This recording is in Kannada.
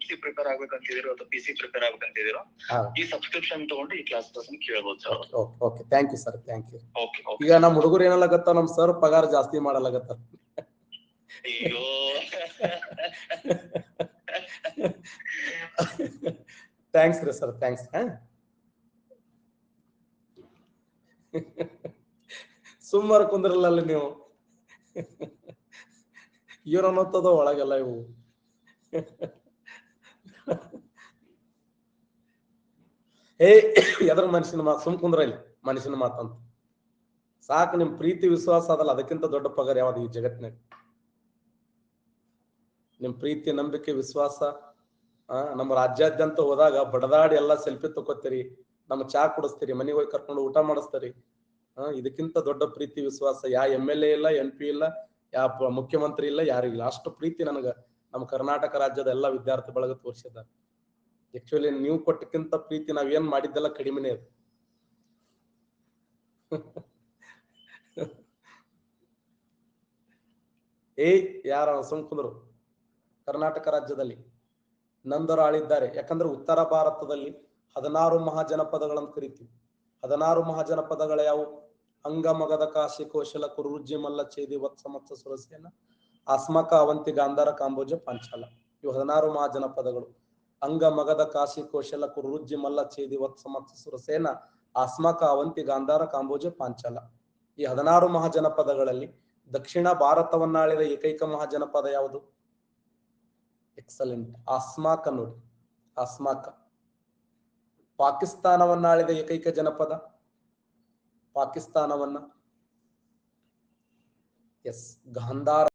ಗ್ರೂಪ್ ಸಿ ಪ್ರಿಪೇರ್ ಆಗ್ಬೇಕಂತಿದಿರೋ ಅಥವಾ PC ಪ್ರಿಪೇರ್ ಆಗ್ಬೇಕಂತಿದಿರೋ ಈ ಸಬ್ಸ್ಕ್ರಿಪ್ಷನ್ ತಗೊಂಡು ಈ ಕ್ಲಾಸಸ್ ಕೇಳಬಹುದು sir. Okay thank you sir, thank you. Okay ಈಗ ನಮ್ಮ ಹುಡುಗರು ಏನಲಾಗತ್ತ, ನಮ್ ಸರ್ ಪಗಾರ ಜಾಸ್ತಿ ಮಾಡಲಾಗತ್ತ. ಅಯ್ಯೋ ಥ್ಯಾಂಕ್ಸ್ ರೀ ಸರ್, ಥ್ಯಾಂಕ್ಸ್. ಸುಮ್ಮನೆ ಕುಂದ್ರಲ್ಲ ನೀವು, ಇವ್ರ ಅನ್ನೋತ್ತದ ಒಳಗೆಲ್ಲ ಇವು. ಎದ್ರ ಮನುಷ್ಯನ ಮಾತು, ಸುಮ್ ಕುಂದ್ರ ಇಲ್ಲಿ ಮನುಷ್ಯನ ಮಾತಂತ ಸಾಕು. ನಿಮ್ ಪ್ರೀತಿ ವಿಶ್ವಾಸ ಅದಲ್ಲ, ಅದಕ್ಕಿಂತ ದೊಡ್ಡ ಪಗಾರ ಯಾವ್ದು ಈ ಜಗತ್ತಿನಾಗ? ನಿಮ್ ಪ್ರೀತಿ ನಂಬಿಕೆ ವಿಶ್ವಾಸ. ನಮ್ಮ ರಾಜ್ಯಾದ್ಯಂತ ಹೋದಾಗ ಬಡದಾಡಿ ಎಲ್ಲ ಸೆಲ್ಫಿ ತಗೋತೀರಿ, ನಮ್ಮ ಚಾ ಕುಡಿಸ್ತೀರಿ, ಮನೆಗೆ ಹೋಗಿ ಕರ್ಕೊಂಡು ಊಟ ಮಾಡಿಸ್ತೀರಿ. ಇದಕ್ಕಿಂತ ದೊಡ್ಡ ಪ್ರೀತಿ ವಿಶ್ವಾಸ ಯಾ MLA ಇಲ್ಲ, MP ಇಲ್ಲ, ಯಾವ ಮುಖ್ಯಮಂತ್ರಿ ಇಲ್ಲ, ಯಾರಿಗಿಲ್ಲ. ಅಷ್ಟು ಪ್ರೀತಿ ನನಗ ನಮ್ಮ ಕರ್ನಾಟಕ ರಾಜ್ಯದ ಎಲ್ಲ ವಿದ್ಯಾರ್ಥಿ ಬಳಗ ತೋರಿಸಿದ್ದಾರೆ. ಆಕ್ಚುಲಿ ನೀವು ಕೊಟ್ಟಕ್ಕಿಂತ ಪ್ರೀತಿ ನಾವೇನ್ ಮಾಡಿದ್ದೆಲ್ಲ ಕಡಿಮೆನೇ ಅದು. ಯಾರ ಸುಮ್ ಕುಂದ್ರು. ಕರ್ನಾಟಕ ರಾಜ್ಯದಲ್ಲಿ ನಂದರು ಆಳಿದ್ದಾರೆ. ಯಾಕಂದ್ರೆ ಉತ್ತರ ಭಾರತದಲ್ಲಿ 16 ಮಹಾಜನಪದಗಳನ್ನು ಕರಿತೀವಿ. 16 ಮಹಾಜನಪದಗಳು ಯಾವುವು? ಅಂಗ ಮಗಧ ಕಾಶಿ ಕೋಶಲ ಕುರುಜ್ಜಿ ಮಲ್ಲ ಚೇದಿ ವತ್ಸ ಮತ್ಸ ಸುರಸೇನ ಅಸ್ಮಕ ಅವಂತಿ ಗಾಂಧಾರ ಕಾಂಬೋಜ ಪಾಂಚಾಲ. ಇವು 16 ಮಹಾಜನಪದಗಳು. ಅಂಗ ಮಗಧ ಕಾಶಿ ಕೋಶಲ ಕುರುಜ್ಜಿ ಮಲ್ಲ ಚೇದಿ ವತ್ಸ ಮತ್ಸ ಸುರಸೇನ ಅಸ್ಮಕ ಅವಂತಿ ಗಾಂಧಾರ ಕಾಂಬೋಜ ಪಾಂಚಾಲ. ಈ 16 ಮಹಾಜನಪದಗಳಲ್ಲಿ ದಕ್ಷಿಣ ಭಾರತವನ್ನಾಳಿದ ಏಕೈಕ ಮಹಾಜನಪದ ಯಾವುದು? ಎಕ್ಸಲೆಂಟ್, ಅಸ್ಮಾಕ ನೋಡಿ, ಅಸ್ಮಾಕ. ಪಾಕಿಸ್ತಾನವನ್ನಾಳಿದ ಏಕೈಕ ಜನಪದ? ಪಾಕಿಸ್ತಾನವನ್ನ, ಎಸ್, ಗಾಂಧಾರ.